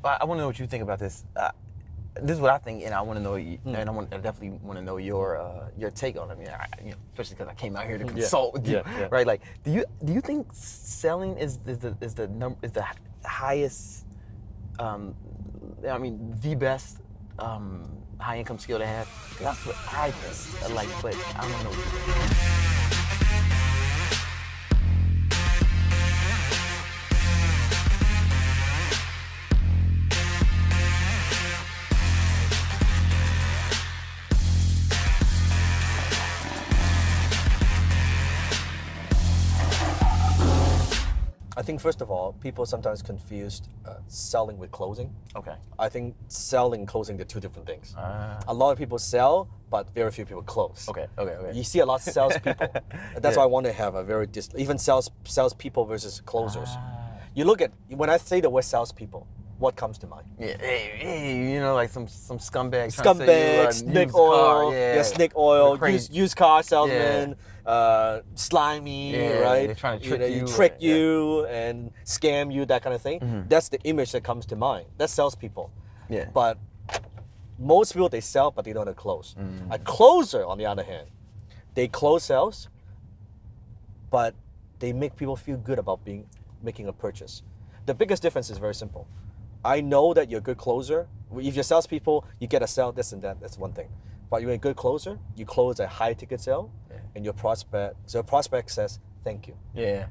I want to know what you think about this. This is what I think, and I want to know, and I definitely want to know your take on it. I mean, especially because I came out here to consult with you, right? Like, do you think selling is the highest, I mean, the best high income skill to have? That's what I think. Like, but I don't know what you think. I think first of all, people sometimes confuse selling with closing. Okay. I think selling and closing, they're two different things. A lot of people sell, but very few people close. Okay. You see a lot of salespeople. That's why I want to have a very even salespeople versus closers. You look at, when I say the word salespeople, what comes to mind? Hey, you know, like some scumbags. Snake oil, snake oil, used car salesman, slimy, right? They're trying to trick you and scam you, that kind of thing. That's the image that comes to mind. That's salespeople. Yeah. But most people, they sell, but they don't close. A closer, on the other hand, they close sales, but they make people feel good about making a purchase. The biggest difference is very simple. I know that you're a good closer. If you're salespeople, you get a sale, this and that, that's one thing. But you're a good closer, you close a high ticket sale, and your prospect says, thank you.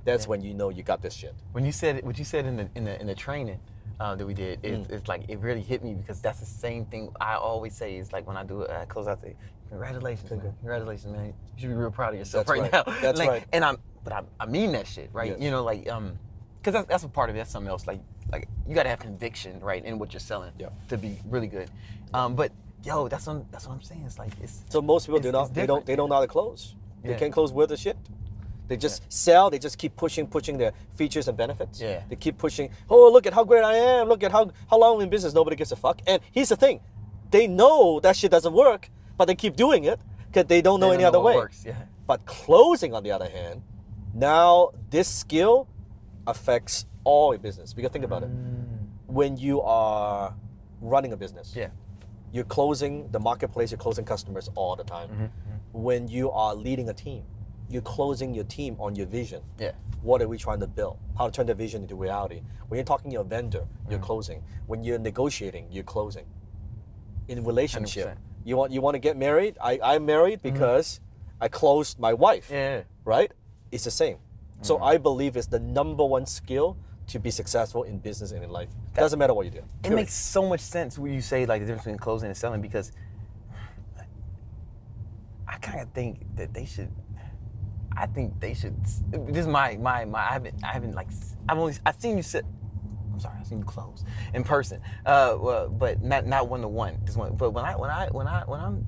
That's when you know you got this shit. When you said what you said in the training that we did, it's like, it really hit me, because that's the same thing I always say. Is like when I do a close out, I say, congratulations, man. Congratulations, man. You should be real proud of yourself now. That's like, right. And I mean that shit, right? Yes. You know, like, because that's a part of it. That's something else. Like you gotta have conviction, right, in what you're selling to be really good. But yo, that's what I'm saying. It's like, so most people they don't know how to close. They can't close worth of shit. They just sell. They just keep pushing their features and benefits. They keep pushing. Oh, look at how great I am. Look at how long I'm in business. Nobody gives a fuck. And here's the thing, they know that shit doesn't work, but they keep doing it because they don't know any other way. But closing, on the other hand, now this skill affects all your business. Because think about it. When you are running a business, you're closing the marketplace, you're closing customers all the time. When you are leading a team, you're closing your team on your vision. What are we trying to build? How to turn the vision into reality. When you're talking to your vendor, you're closing. When you're negotiating, you're closing. In relationship, 100%. you want to get married? I'm married because I closed my wife. Right? It's the same. So I believe it's the #1 skill to be successful in business and in life. Doesn't matter what you do. It makes so much sense when you say like the difference between closing and selling, because I kind of think that they should. I think they should. This is my. I've seen you sit. I'm sorry, I've seen you close in person. But not one-to-one. Just one. But when I'm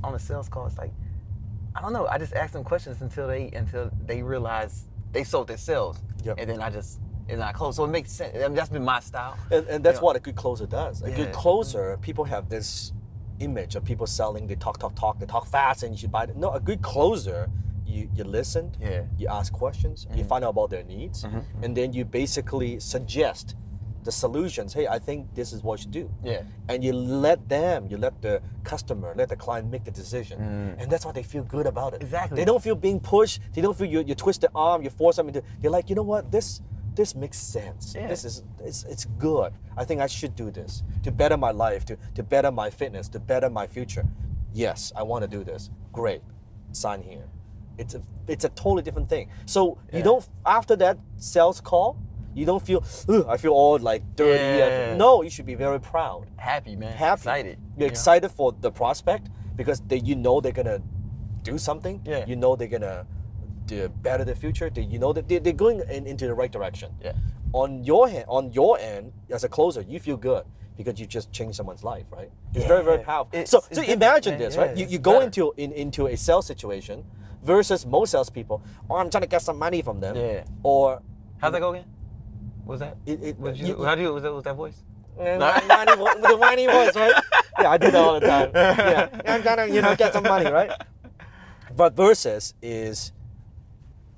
on a sales call, it's like, I don't know. I just ask them questions until they realize they sold themselves, and then and I close. So it makes sense. I mean, that's been my style. And that's what a good closer does. A good closer, people have this image of people selling. They talk, they talk fast, and you should buy it. No, a good closer, you listen, you ask questions, you find out about their needs, and then you basically suggest the solutions. Hey, I think this is what you should do. And you let the customer, let the client make the decision. And that's why they feel good about it. Exactly. They don't feel being pushed. They don't feel you twist their arm, you force them into. They're like, you know what, this makes sense. It's good. I think I should do this to better my life, to better my fitness, to better my future. Yes, I want to do this. Great, sign here. It's a totally different thing. So you don't, after that sales call, you don't feel, I feel all like dirty. No, you should be very proud. Happy, man. Happy. Excited. You're excited for the prospect because you know they're gonna do something. You know they're gonna better the future. You know that they're going into the right direction. On your end, as a closer, you feel good because you just changed someone's life, right? It's very, very powerful. So imagine this, right? You go into a sales situation versus most salespeople. Oh, I'm trying to get some money from them. Or how's that go again? What was that? Was that voice? With the whiny voice, right? Yeah, I do that all the time. I'm trying to get some money, right? But versus is,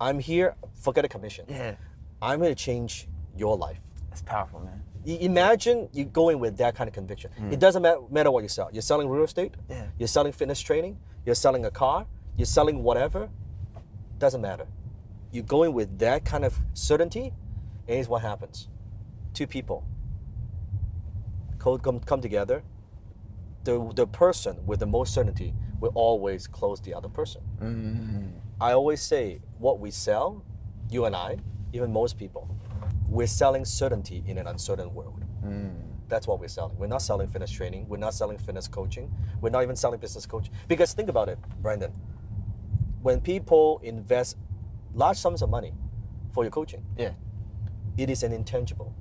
I'm here, forget a commission. I'm going to change your life. That's powerful, man. Imagine you going with that kind of conviction. It doesn't matter what you sell. You're selling real estate, you're selling fitness training, you're selling a car, you're selling whatever, doesn't matter. You're going with that kind of certainty, and here's what happens. Two people come together. The person with the most certainty will always close the other person. I always say what we sell, you and I, even most people, we're selling certainty in an uncertain world. That's what we're selling. We're not selling fitness training. We're not selling fitness coaching. We're not even selling business coaching. Because think about it, Brandon. When people invest large sums of money for your coaching, it is an intangible.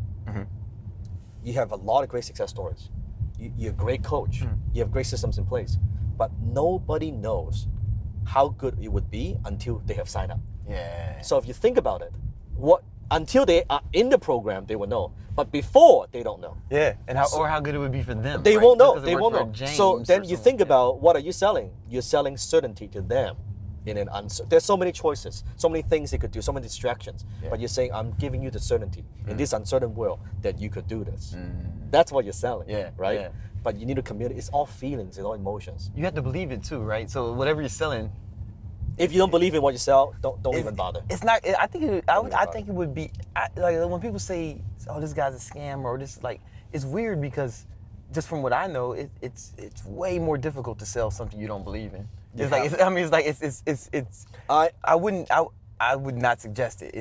You have a lot of great success stories. You're a great coach. You have great systems in place. But nobody knows how good it would be until they have signed up. So if you think about it, until they are in the program, they will know. But before, they don't know. And how good it would be for them. They won't know. They won't know. So then you think about, what are you selling? You're selling certainty to them. There's so many choices, so many things they could do, so many distractions. But you're saying, I'm giving you the certainty in this uncertain world that you could do this. That's what you're selling, right? But you need to communicate. It's all feelings, it's all emotions. You have to believe it too, right? So whatever you're selling, if you don't believe in what you sell, don't even bother. It's not. I think it would be like when people say, "Oh, this guy's a scam," or this, like, it's weird because just from what I know, it's way more difficult to sell something you don't believe in. It's I would not suggest it.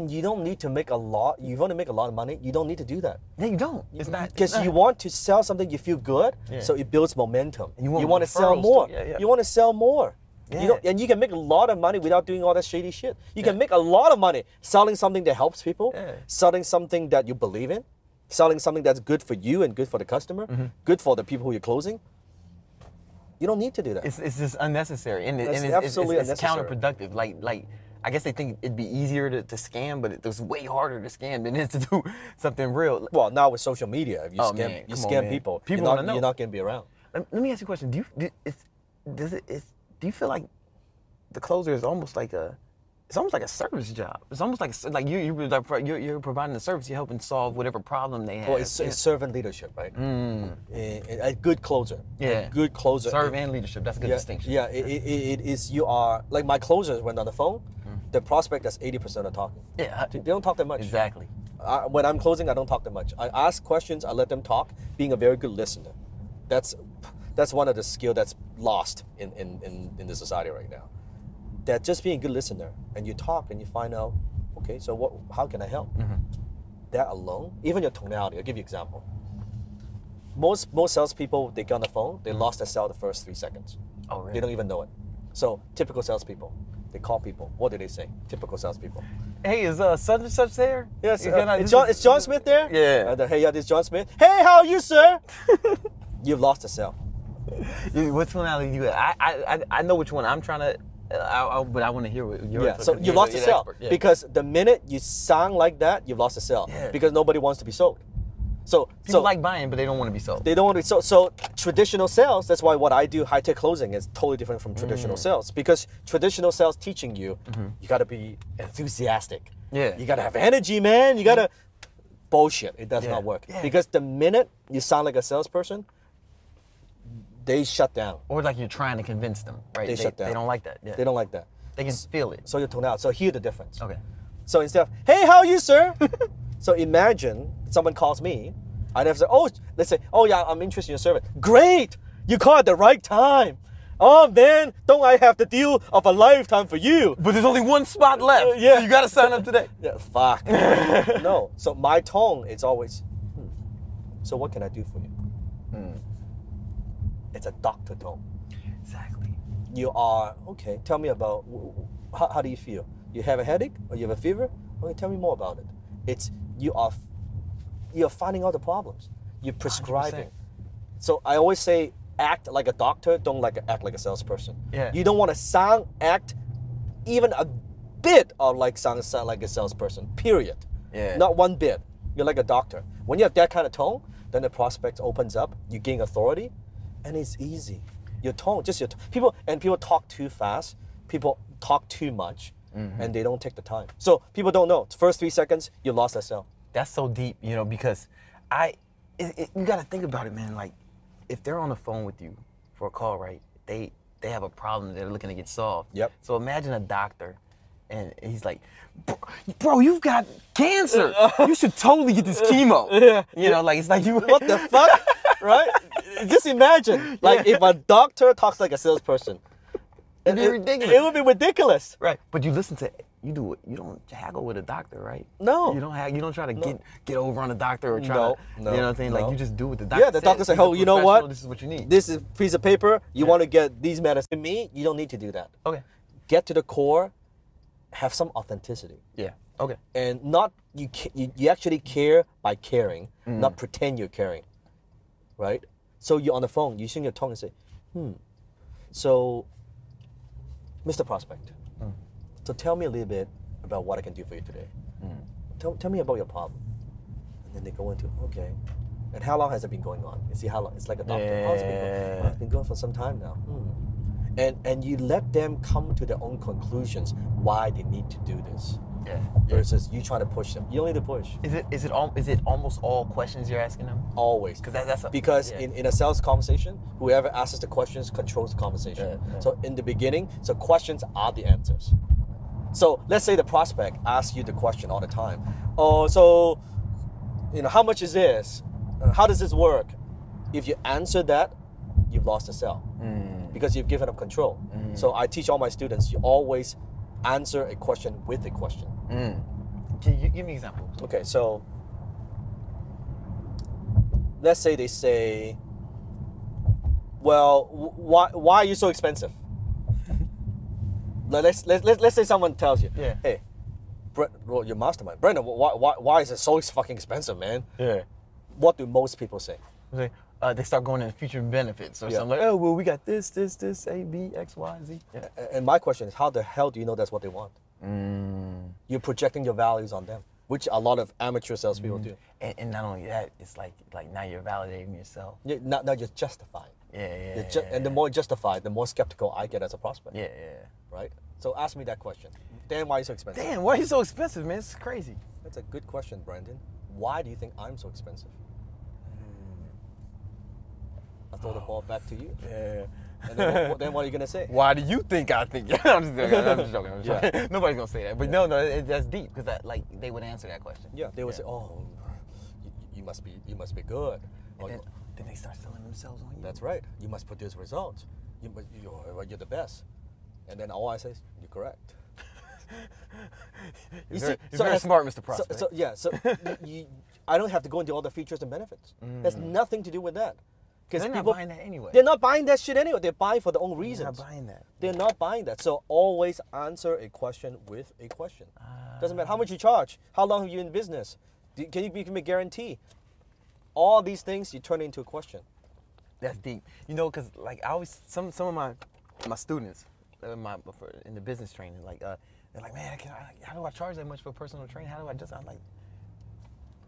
You don't need to make a lot. You want to make a lot of money. You don't need to do that. No, you don't. It's not because you want to sell something you feel good, so it builds momentum. And you want to sell more. You want to sell more. And you can make a lot of money without doing all that shady shit. You can make a lot of money selling something that helps people, selling something that you believe in, selling something that's good for you and good for the customer, good for the people who you're closing. You don't need to do that. It's just unnecessary, and it's absolutely it's counterproductive. Like I guess they think it'd be easier to scam, but it's way harder to scam than it is to do something real. Well, now with social media, if you scam people, you're not going to be around. Let me ask you a question. Do you feel like the closer is almost like a service job? It's almost like you're providing a service. You're helping solve whatever problem they have. Well, it's servant leadership, right? A good closer. A good closer. Serve and leadership. That's a good distinction. Yeah, it is. You are like my closers when on the phone. The prospect does 80% of talking. They don't talk that much. Exactly. When I'm closing, I don't talk that much. I ask questions. I let them talk. Being a very good listener. That's one of the skills that's lost in the society right now. That just being a good listener, and you talk and you find out, okay, so how can I help? That alone, even your tonality. I'll give you an example. Most salespeople, they get on the phone, they lost their sale the first 3 seconds. Oh, really? They don't even know it. So typical salespeople, they call people. What do they say? Typical salespeople. Hey, is such and such there? Yes. Is John Smith there? Yeah. Hey, this is John Smith. Hey, how are you, sir? You've lost the sale. What tonality do you have? I know which one I'm trying to. But I want to hear what you're. So you lost the sale because the minute you sound like that, you've lost the sale because nobody wants to be sold. So people like buying, but they don't want to be sold. They don't want to be sold. So traditional sales. That's why what I do, high tech closing, is totally different from traditional sales, because traditional sales teaching you, you got to be enthusiastic. You got to have energy, man. You got to bullshit. It does not work because the minute you sound like a salesperson, they shut down. Or like you're trying to convince them, right? They shut down. They don't like that. They don't like that. They can feel it. So you tone out. So hear the difference. Okay. So instead of, hey, how are you, sir? So imagine someone calls me. I never say, let's say, yeah, I'm interested in your service. Great, you called at the right time. Oh man, don't I have the deal of a lifetime for you? But there's only one spot left. So you got to sign up today. Fuck. No. So my tone is always, so what can I do for you? It's a doctor tone. Exactly. You are, okay, tell me about, how do you feel? You have a headache or you have a fever? Okay, tell me more about it. It's, you're finding out the problems. You're prescribing. 100%. So I always say, act like a doctor, don't act like a salesperson. You don't want to act even a bit of sound like a salesperson, period. Not one bit. You're like a doctor. When you have that kind of tone, then the prospect opens up, you gain authority, and it's easy. Your tone, just your people talk too fast. People talk too much. and they don't take the time. So people don't know. First 3 seconds, you lost that sale. That's so deep, you know, because you got to think about it, man. Like, if they're on the phone with you for a call, right, they have a problem they're looking to get solved. Yep. So imagine a doctor, and he's like, bro, you've got cancer. You should totally get this chemo. You know, like, it's like you. What the fuck, right? Just imagine, like, if a doctor talks like a salesperson. It'd be ridiculous. It would be ridiculous. Right. But you listen to, you don't haggle with a doctor, right? No. You don't try to get over on the doctor or try to, you know what I'm saying? Like, you just do what the doctor says. Yeah, the doctor says, oh, you know what? This is what you need. This is a piece of paper. You want to get these medicines. To me, you don't need to do that. Okay. Get to the core, have some authenticity. Yeah. Okay. And not, you actually care by caring, not pretend you're caring, right? So you're on the phone, you swing your tongue and say, so, Mr. Prospect, so tell me a little bit about what I can do for you today. Tell me about your problem. And then they go into, okay, and how long has it been going on? You see how long? It's like a doctor. How's it been going? Oh, it's been going for some time now. And you let them come to their own conclusions why they need to do this. Yeah. Versus you trying to push them. You don't need to push. Is it almost all questions you're asking them? Always. Because in a sales conversation, whoever asks the questions controls the conversation. So in the beginning, so questions are the answers. So let's say the prospect asks you the question all the time. Oh, so, you know, how much is this? How does this work? If you answer that, you've lost the sale because you've given up control. So I teach all my students, you always answer a question with a question. Can you give me examples? Okay, so let's say they say, well, why are you so expensive? Let's say someone tells you, hey, well, your mastermind, Brandon, why is it so fucking expensive, man? Yeah. What do most people say? They start going into future benefits or something like, oh, well, we got this, A, B, X, Y, Z. Yeah. And my question is, how the hell do you know that's what they want? You're projecting your values on them, which a lot of amateur salespeople do. And not only that, it's like now you're validating yourself. Now you're justifying. Yeah. And the more justified, the more skeptical I get as a prospect. Yeah. Right? So ask me that question. Dan, why are you so expensive? Dan, why are you so expensive, man? It's crazy. That's a good question, Brandon. Why do you think I'm so expensive? I throw the ball back to you. Yeah. And then what are you going to say? Why do you think I think? I'm just joking. Nobody's going to say that. But no, that's deep because they would answer that question. Yeah, they would say, oh, you must be good. And then they start selling themselves on you. That's right. You must produce results. You're the best. And then all I say is, you're correct. You're very smart, Mr. Prospect. I don't have to go into all the features and benefits. There's nothing to do with that. Because they're not buying that anyway. They're not buying that shit anyway. They're buying for their own reasons. They're not buying that. They're not buying that. So always answer a question with a question. Doesn't matter how much you charge. How long have you in business? Can you give me a guarantee? All these things you turn into a question. That's deep. You know, because like I always, some of my students, in the business training, like they're like, man, how do I charge that much for personal training? How do I just? I'm like,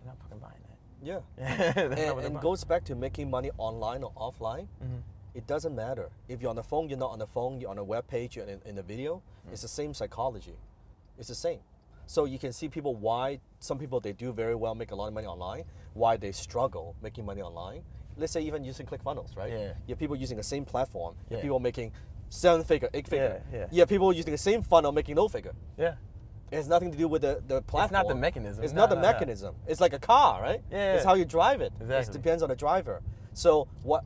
you're not fucking buying that. Yeah. And it goes back to making money online or offline. It doesn't matter. If you're on the phone, you're not on the phone, you're on a web page, you're in a video, it's the same psychology. It's the same. So you can see why some people, they do very well, make a lot of money online, why they struggle making money online. Let's say even using ClickFunnels, right? Yeah. You have people using the same platform, people making 7-figure, 8-figure. Yeah, people using the same funnel making no figure. Yeah. It has nothing to do with the platform. It's not the mechanism. It's not the mechanism. It's like a car, right? Yeah. It's how you drive it. Exactly. It depends on the driver. So what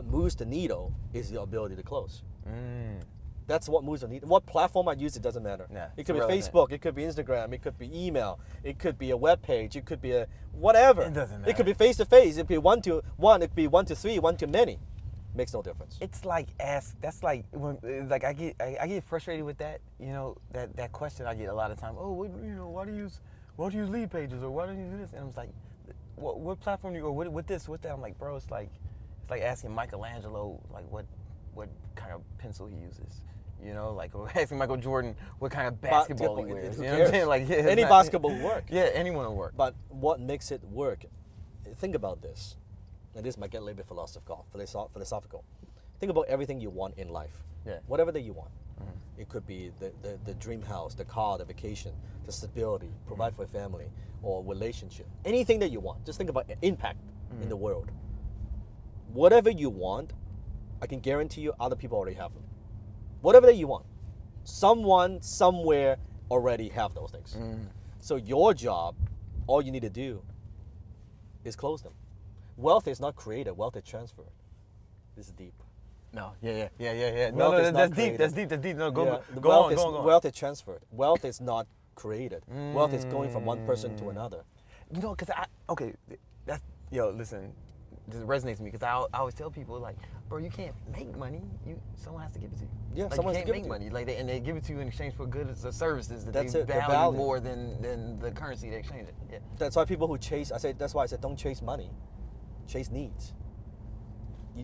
moves the needle is the ability to close. That's what moves the needle. What platform I use, it doesn't matter. Yeah, it could be Facebook, it could be Instagram, it could be email, it could be a web page, it could be a whatever. It doesn't matter. It could be face to face, it could be 1 to 1, it could be 1 to 3, 1 to many. Makes no difference. It's like that's like when I get frustrated with that, you know, that question I get a lot of time. Oh, why do you use lead pages, or why don't you do this? And I'm like, what platform do you, or what this, what that? I'm like, bro, it's like asking Michelangelo like what kind of pencil he uses. You know, like, or asking Michael Jordan what kind of basketball he wears. You know what I'm saying? Like, any basketball will work. Yeah, anyone will work. But what makes it work? Think about this. And this might get a little bit philosophical. Think about everything you want in life. Yeah. Whatever that you want. It could be the dream house, the car, the vacation, the stability, provide for a family, or relationship. Anything that you want. Just think about impact in the world. Whatever you want, I can guarantee you other people already have them. Whatever that you want. Someone, somewhere already have those things. So your job, all you need to do is close them. Wealth is not created, wealth is transferred. This is deep. No, yeah. No, that's deep. No, go on. Wealth is transferred. Wealth is not created. Wealth is going from one person to another. You know, because listen, this resonates with me because I always tell people, like, bro, you can't make money. Someone has to give it to you. Yeah, like, someone you has to can't give make it to you. money. Like, and they give it to you in exchange for goods or services that That's they it, value more than the currency they exchange it. Yeah. That's why people who chase, that's why I said don't chase money, chase needs.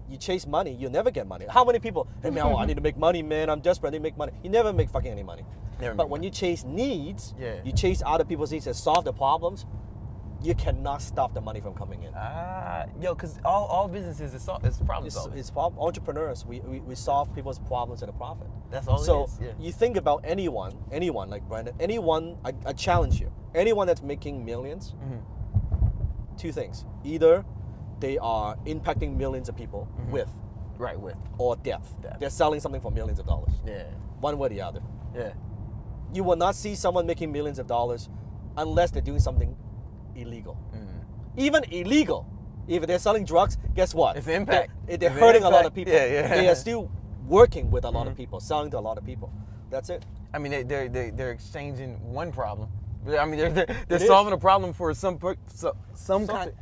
You chase money, you'll never get money. How many people, hey man, I need to make money, man, I'm desperate, I need to make money. You never make fucking any money. But when you chase needs, you chase other people's needs and solve the problems, you cannot stop the money from coming in. Because all businesses is problem solving. It's entrepreneurs, we solve people's problems at a profit. That's all it is. You think about anyone like Brandon, anyone, I challenge you, anyone that's making millions, two things. Either they are impacting millions of people with or death. They're selling something for millions of dollars. Yeah. One way or the other. Yeah. You will not see someone making millions of dollars unless they're doing something illegal. Even illegal. If they're selling drugs, guess what? It's impact. They're hurting a lot of people. Yeah. They are still working with a lot of people, selling to a lot of people. That's it. I mean, they're exchanging one problem. I mean, they're solving a problem for some kind.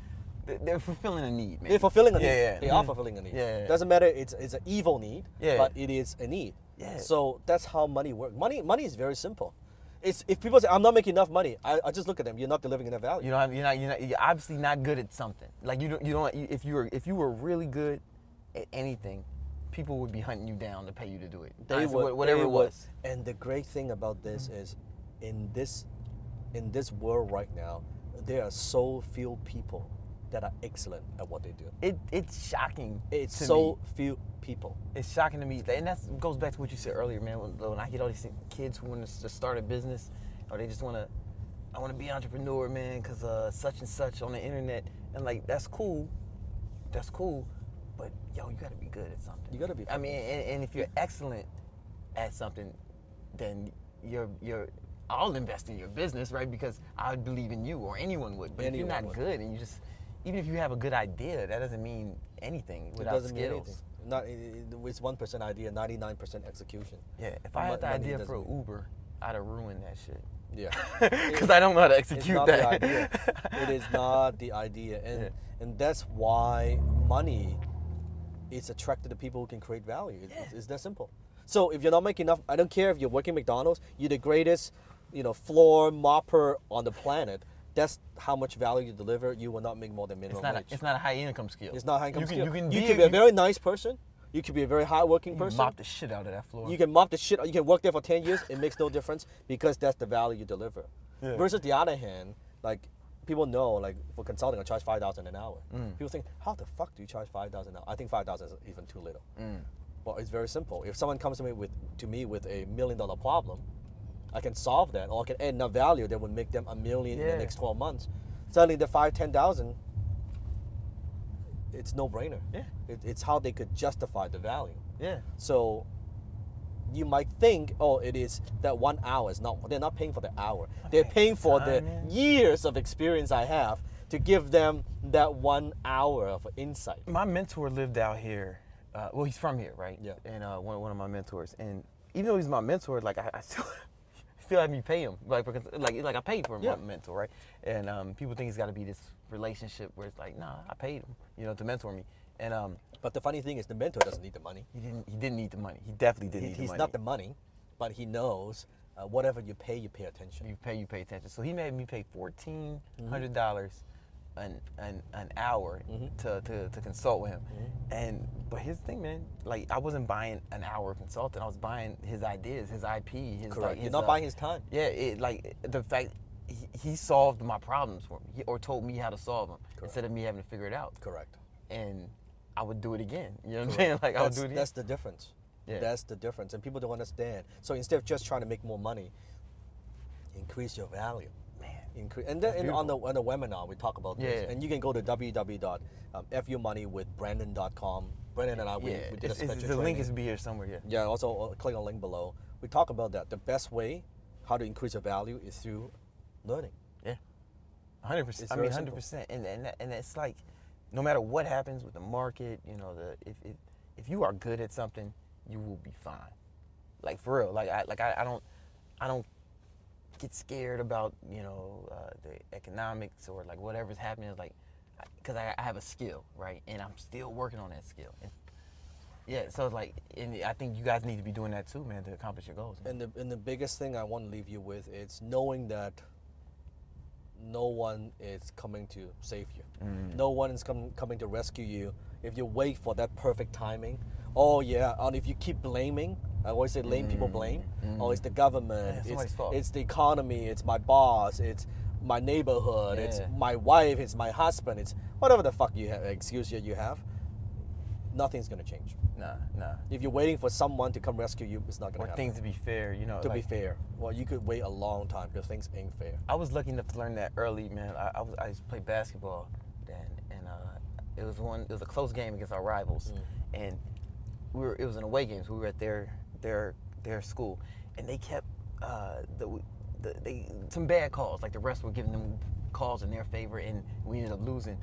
They're fulfilling a need, man. They're fulfilling a need. They are fulfilling a need. Yeah. Doesn't matter. It's an evil need, but it is a need. Yeah. So that's how money works. Money is very simple. It's if people say I'm not making enough money, I just look at them. You're not delivering enough value. You're obviously not good at something. Like if you were really good at anything, people would be hunting you down to pay you to do it. Whatever it was. And the great thing about this is, in this world right now, there are so few people that are excellent at what they do. It's shocking. It's so few people. It's shocking to me, and that goes back to what you said earlier, man. When I get all these kids who want to start a business, or they just want to be an entrepreneur, man, because such and such on the internet, and like that's cool, but yo, you got to be good at something. You got to be. I mean, and if you're excellent at something, then I'll invest in your business, right? Because I would believe in you, or anyone would. But if you're not good, and even if you have a good idea, that doesn't mean anything without skills. Mean anything. It's 1% idea, 99% execution. Yeah, if I had the idea for Uber, I'd have ruined that shit. Yeah, because I don't know how to execute that. The idea. It is not the idea, and that's why money is attracted to people who can create value. It's that simple. So if you're not making enough, I don't care if you're working McDonald's, you're the greatest, floor mopper on the planet. That's how much value you deliver. You will not make more than minimum wage. It's not a high income skill. It's not a high income skill. You could be a very nice person. You could be a very hardworking person. You mop the shit out of that floor. You can mop the shit. You can work there for 10 years. It makes no difference because that's the value you deliver. Yeah. Versus the other hand, like people know, like for consulting, I charge $5,000 an hour. People think, how the fuck do you charge $5,000 an hour? I think $5,000 is even too little. Well, it's very simple. If someone comes to me with $1 million problem, I can solve that, or I can add enough value that would make them $1 million in the next 12 months. Suddenly, the $5,000-$10,000, it's no brainer. Yeah, it's how they could justify the value. Yeah. So you might think, oh, it is that 1 hour is not. They're not paying for the hour. They're paying for the years of experience I have to give them that 1 hour of insight. My mentor lived out here. Well, he's from here, right? Yeah. And one of my mentors, and even though he's my mentor, like I still have me pay him, like I paid for my mentor, right? And people think it's got to be this relationship where it's like, nah, I paid him, to mentor me. And but the funny thing is, the mentor doesn't need the money. He didn't need the money. He definitely didn't need the money. He's not the money, but he knows whatever you pay attention. You pay attention. So he made me pay $1,400 an hour to consult with him. But his thing, man, like I wasn't buying an hour of consulting. I was buying his ideas, his IP. Correct. You're not buying his time. Yeah, the fact he solved my problems for me, or told me how to solve them instead of me having to figure it out. Correct. And I would do it again. You know what I'm saying? Like I would do it again. That's the difference. Yeah. That's the difference, and people don't understand. So instead of just trying to make more money, increase your value. And then on the webinar we talk about this, and you can go to www.fumoneywithbrandon.com. Brandon and I we did a special the link is be here somewhere. Yeah. Also click on the link below. We talk about that. The best way how to increase your value is through learning. Yeah, 100%. I mean 100%. And it's like no matter what happens with the market, you know, if you are good at something, you will be fine. Like for real. I don't get scared about, you know, the economics or like whatever's happening, like because I have a skill, right, and I'm still working on that skill. And yeah, so it's like, and I think you guys need to be doing that too, man, to accomplish your goals. And the biggest thing I want to leave you with is knowing that no one is coming to save you. No one is coming to rescue you. If you wait for that perfect timing, and if you keep blaming, I always say people blame. Oh, it's the government, it's the economy, it's my boss, it's my neighborhood, it's my wife, it's my husband, it's whatever the fuck you have, excuse you have. Nothing's gonna change. Nah. If you're waiting for someone to come rescue you, it's not gonna happen. Or things to be fair, you know. To be fair, well, you could wait a long time because things ain't fair. I was lucky enough to learn that early, man. I used to play basketball then, and it was a close game against our rivals, and it was an away game, so we were at their school, and they kept some bad calls, like the refs were giving them calls in their favor, and we ended up losing.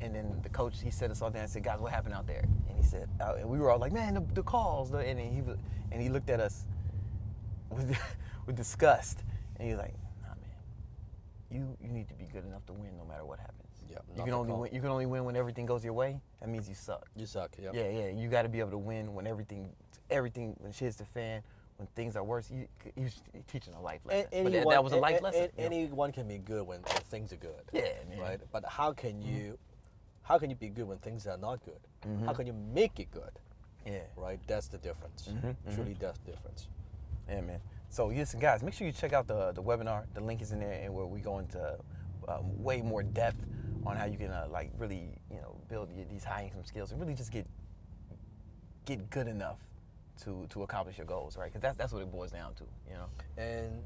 And then the coach, he set us all down and said, "Guys, what happened out there?" And he said, and we were all like, "Man, the calls." And he looked at us with disgust, and he was like, "Nah, man, you need to be good enough to win no matter what happens. Yeah, you can only win when everything goes your way. That means you suck. You suck. Yeah. Yeah. You got to be able to win when everything when shit hits the fan. When things are worse, you're teaching a life lesson. That was a life lesson. Anyone can be good when things are good. Yeah, man. Right. But how can you be good when things are not good? How can you make it good? Yeah. Right. That's the difference. Truly, that's the difference. Yeah, man. So listen, guys, make sure you check out the webinar. The link is in there, and where we go into way more depth on how you can like really, you know, build these high income skills and really just get good enough to accomplish your goals, right? Because that's what it boils down to, you know. And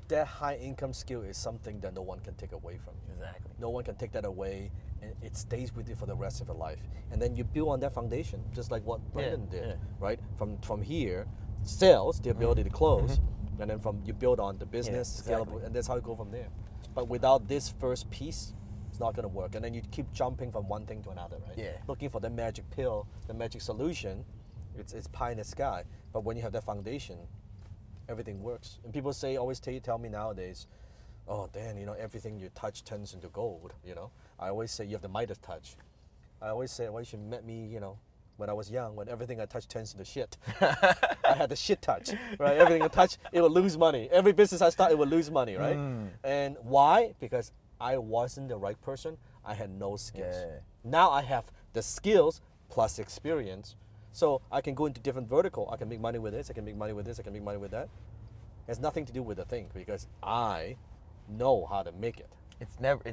that high income skill is something that no one can take away from you. Exactly. No one can take that away, and it stays with you for the rest of your life. And then you build on that foundation, just like what Brandon did, right? From here, sales, the ability to close, and then you build on the business, scalable, and that's how you go from there. But without this first piece, it's not going to work. And then you keep jumping from one thing to another, right? Yeah. Looking for the magic pill, the magic solution. It's pie in the sky. But when you have that foundation, everything works. And people always tell me nowadays, "Oh, Dan, you know, everything you touch turns into gold." You know, I always say you have the Midas touch. I always say, "Well, you should met me, you know, when I was young, when everything I touch turns into shit." I had the shit touch, right? Everything I touch, it would lose money. Every business I start, it would lose money, right? And why? Because I wasn't the right person. I had no skills. Yeah. Now I have the skills plus experience. So I can go into different vertical. I can make money with this. I can make money with this. I can make money with that. It has nothing to do with the thing because I know how to make it. It's never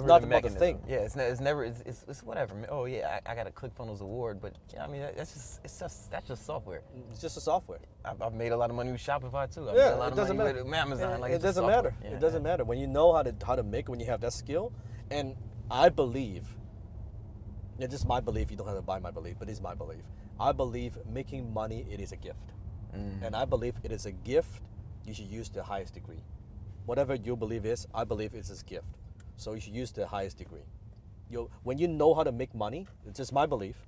not the about the thing. Yeah, it's whatever. Oh yeah, I got a ClickFunnels award, but yeah, I mean that's just software. It's just a software. I've made a lot of money with Shopify too. It doesn't matter. With Amazon, it doesn't matter. Yeah. It doesn't matter when you know how to make it. When you have that skill, and I believe. It's just my belief. You don't have to buy my belief, but it's my belief. I believe making money, it is a gift. And I believe it is a gift you should use the highest degree. Whatever you believe is, I believe it's a gift. So you should use the highest degree. When you know how to make money, it's just my belief,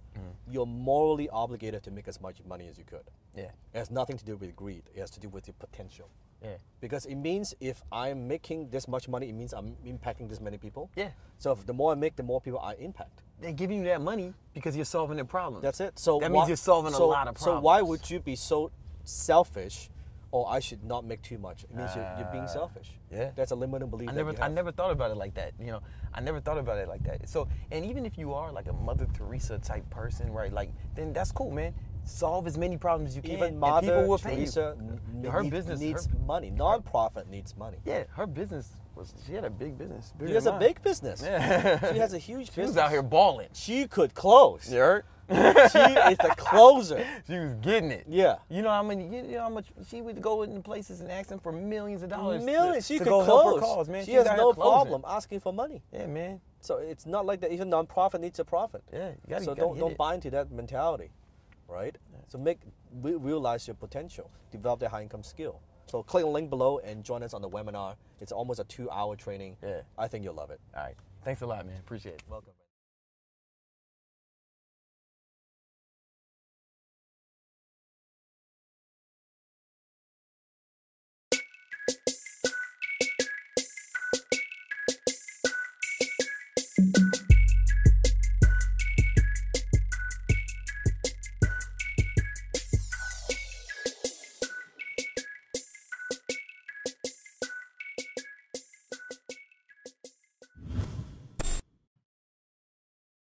you're morally obligated to make as much money as you could. Yeah. It has nothing to do with greed. It has to do with your potential. Yeah. Because it means if I'm making this much money, it means I'm impacting this many people. Yeah. So if the more I make, the more people I impact. They're giving you that money because you're solving their problems. That's it. So that means you're solving a lot of problems. So why would you be so selfish? Oh, I should not make too much. It means you're being selfish. Yeah. That's a limiting belief. I never thought about it like that. You know, I never thought about it like that. So, and even if you are like a Mother Teresa type person, right? Like, then that's cool, man. Solve as many problems as you can. Even Mother Teresa needs money. Non-profit needs money. Yeah, her business she had a big business. She has a big business. Yeah. She has a huge business. She was out here balling. She could close. You heard? She is the closer. She was getting it. Yeah. You know how much she would go into places and ask them for millions of dollars. Millions. She to could go close. help her cause, man. She has no problem asking for money. Yeah, man. So it's not like that. Even nonprofit needs a profit. Yeah, you gotta, so don't buy into that mentality, right? Yeah. So realize your potential. Develop that high income skill. So click the link below and join us on the webinar. It's almost a 2-hour training. Yeah. I think you'll love it. All right. Thanks a lot, man. Appreciate it. Welcome.